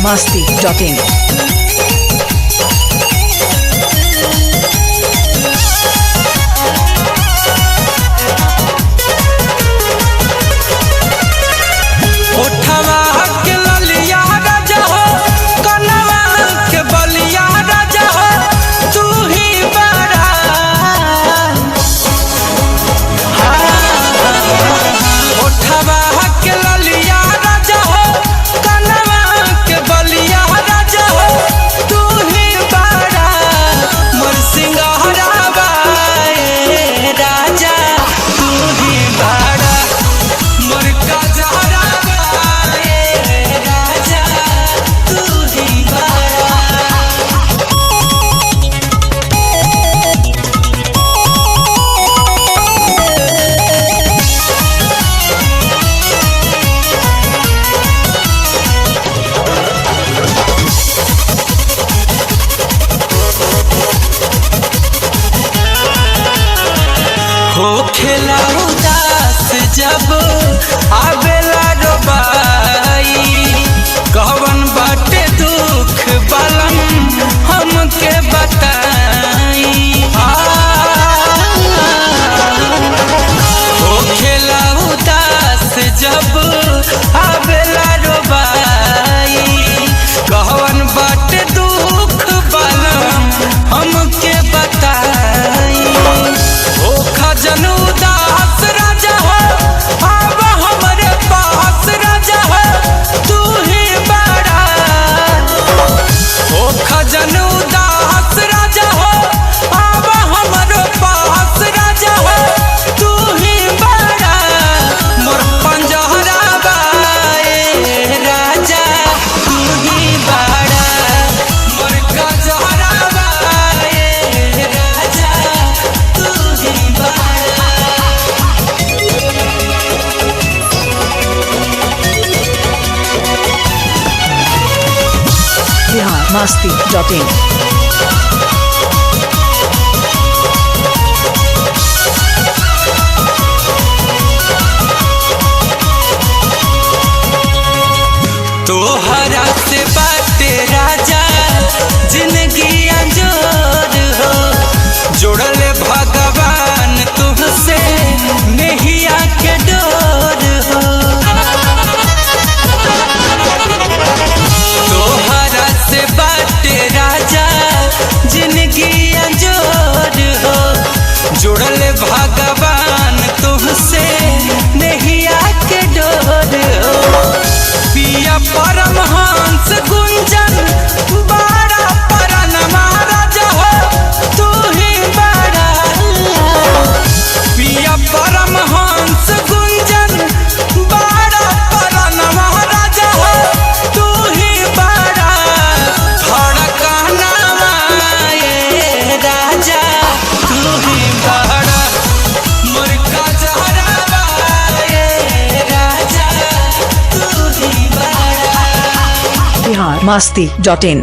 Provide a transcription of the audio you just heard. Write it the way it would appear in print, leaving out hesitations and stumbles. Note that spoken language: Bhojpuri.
biharmasti.in हो खेला उदास जब आवेला रोबाई कवन बाटे दुख बलन हमके बताई। हो खेला उदास जब आवेला रोबाई कवन बाटे दुख बलन हमके बताई। खजन उदास राजा है अब हमारे पास राजा है तू ही बड़ा। ओ खजन उदास राजा है अब हमारे पास राजा है तू ही बड़ा। मोर पंजहरा बाए राजा तू ही बड़ा। मोर गजहरा बाए राजा तू ही biharmasti.in तोहरा से बाटे राजा जिंदगी अंजोर हो जोड़ले भगवान तुमसे नैया के डोर हो। तोहरा से बाटे राजा जिंदगी अंजोर हो जोड़ले भगवान तुमसे नैया के डोर हो। पिया परमहंस गुंजन बड़ा परन महाराजा हो तू ही बड़ा। पिया परमहंस गुंजन बड़ा परन महाराजा हो तू ही बड़ा। धड़कना माए राजा तू ही बड़ा। मुर्गा जहरा बाए राजा तू ही बड़ा। biharmasti.in